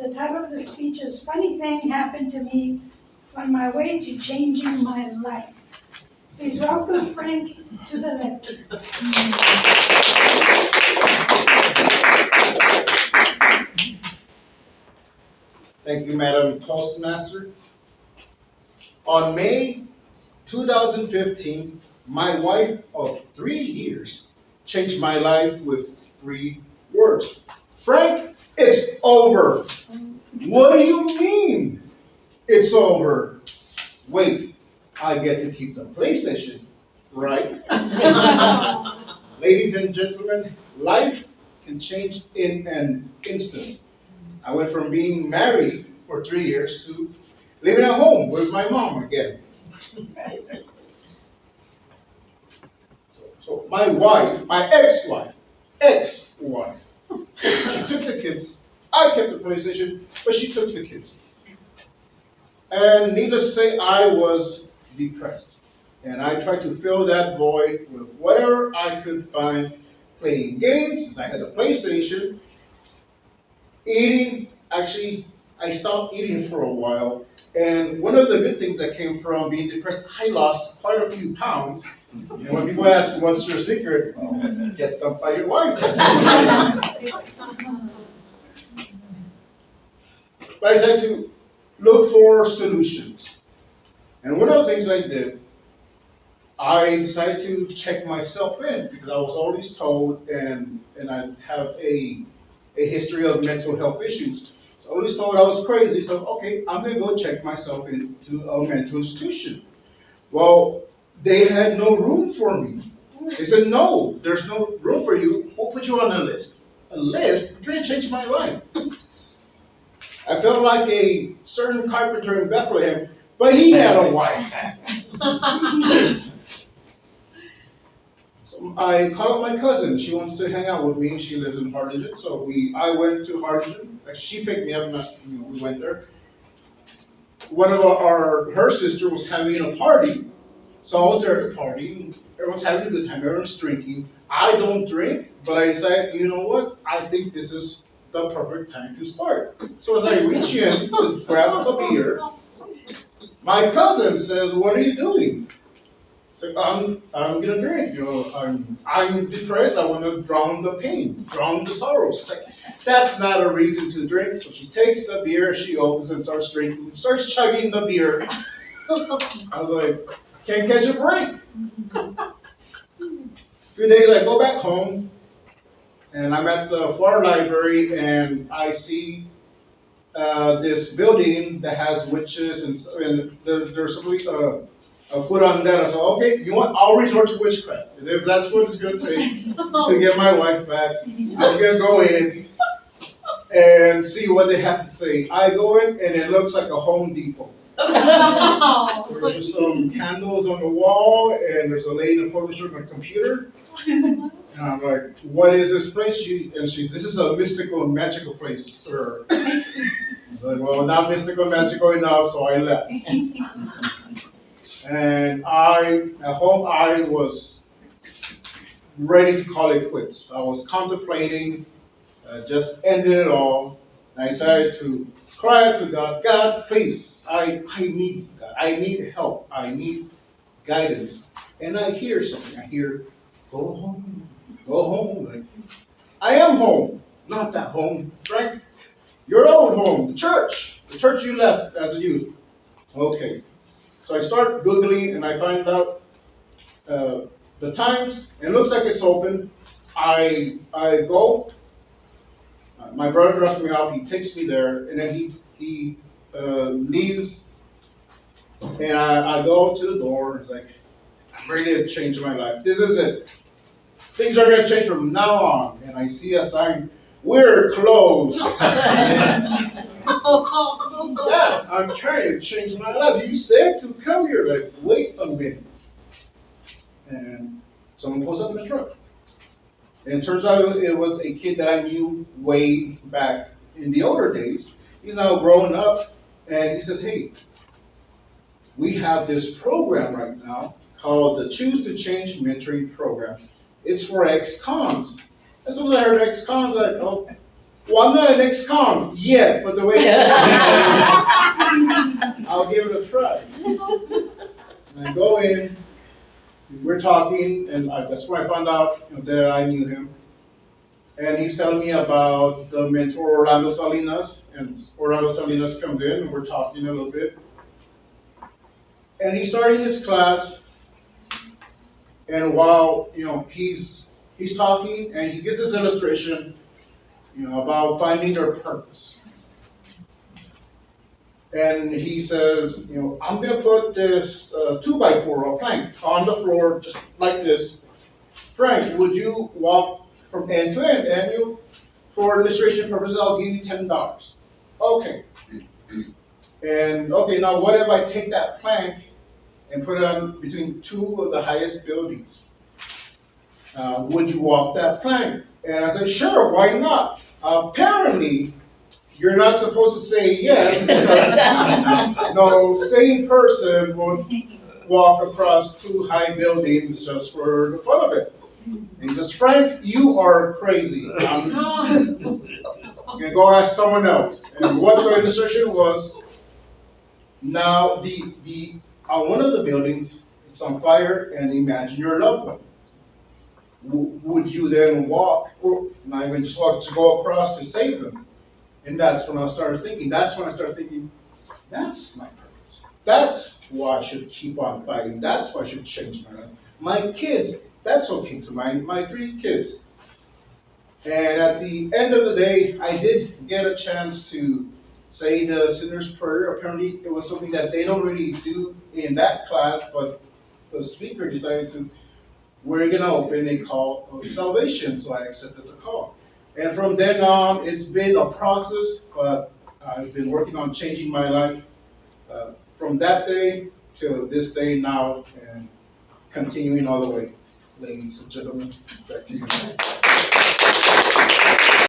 The title of the speech is Funny Thing Happened to Me on My Way to Changing My Life. Please welcome Frank to the lectern. Thank you, Madam Toastmaster. On May 2015, my wife of 3 years changed my life with 3 words. Frank, it's over. What do you mean it's over? Wait, I get to keep the PlayStation, right? Ladies and gentlemen, life can change in an instant. I went from being married for 3 years to living at home with my mom again. So my wife, my ex-wife, she took the kids. I kept the PlayStation, but she took the kids. And needless to say, I was depressed. And I tried to fill that void with whatever I could find, playing games, since I had a PlayStation, eating. Actually, I stopped eating for a while. And one of the good things that came from being depressed, I lost quite a few pounds. And when people ask, what's your secret? Well, get dumped by your wife. That's But I decided to look for solutions. And one of the things I did, I decided to check myself in because I was always told, and I have a history of mental health issues. So I was told I was crazy, so okay, I'm gonna go check myself into a mental institution. Well, they had no room for me. They said, no, there's no room for you. We'll put you on a list. A list? It really changed my life. I felt like a certain carpenter in Bethlehem, but he had a wife. So I called up my cousin. She wants to hang out with me. She lives in Harlingen, so I went to Harlingen. She picked me up, and we went there. One of her sister was having a party, so I was there at the party. Everyone's having a good time. Everyone's drinking. I don't drink, but I decided, you know what? I think this is the perfect time to start. So as I reach in to grab a beer, my cousin says, "What are you doing?" So I'm gonna drink. You know, I'm depressed. I want to drown the pain, drown the sorrows. It's like, that's not a reason to drink. So she takes the beer, she opens and starts drinking, starts chugging the beer. I was like, can't catch a break. A few days I go back home, and I'm at the FAR library, and I see this building that has witches, and there's something put on that. I said, okay, you know what? I'll resort to witchcraft. If that's what it's going to take to get my wife back, I'm going to go in and see what they have to say. I go in, and it looks like a Home Depot. There's just some candles on the wall, and there's a lady in a polo shirt on a computer. And I'm like, what is this place? This is a mystical and magical place, sir. I was like, well, not mystical and magical enough, so I left. And at home, I was ready to call it quits. I was contemplating just ending it all. And I decided to cry out to God, God, please, I need God. I need help. I need guidance. And I hear something. I hear, go home, go home. Like, I am home, not that home, Frank. Your own home, the church you left as a youth. Okay. So I start Googling, and I find out the times. It looks like it's open. I go. My brother drops me off. He takes me there, and then he leaves. And I go to the door. It's like, I'm ready to change my life. This is it. Things are going to change from now on. And I see a sign, we're closed. Yeah, I'm trying to change my life. You said to come here. Like, wait a minute. And someone pulls up in the truck. And it turns out it was a kid that I knew way back in the older days. He's now grown up, and he says, hey, we have this program right now called the Choose to Change Mentoring Program. It's for ex-cons. And so when I heard ex-cons, I thought, Well, I'm not an ex-con yet, but the way I'll give it a try. And I go in, we're talking, and that's when I found out that I knew him. And he's telling me about the mentor Orlando Salinas, and Orlando Salinas comes in, and we're talking a little bit. And he's starting his class, and while he's talking, and he gives this illustration, about finding their purpose. And he says, I'm going to put this 2x4 or plank on the floor just like this. Frank, would you walk from end to end? And for illustration purposes, I'll give you $10. Okay. And okay, now what if I take that plank and put it on between two of the highest buildings? Would you walk that plank? And I said, sure, why not? Apparently, you're not supposed to say yes because no sane person would walk across two high buildings just for the fun of it. And he says, Frank, you are crazy. I'm going to go ask someone else. And what the illustration was, now on one of the buildings, it's on fire, and imagine your loved one. Would you then walk, or not even just walk, to go across to save them? And that's when I started thinking, that's my purpose. That's why I should keep on fighting. That's why I should change my life. My kids, that's what came to mind, my 3 kids. And at the end of the day, I did get a chance to say the sinner's prayer. Apparently, it was something that they don't really do in that class, but the speaker decided to, we're going to open a call of salvation. So I accepted the call. And from then on, it's been a process, but I've been working on changing my life from that day till this day now, and continuing all the way. Ladies and gentlemen, back to you.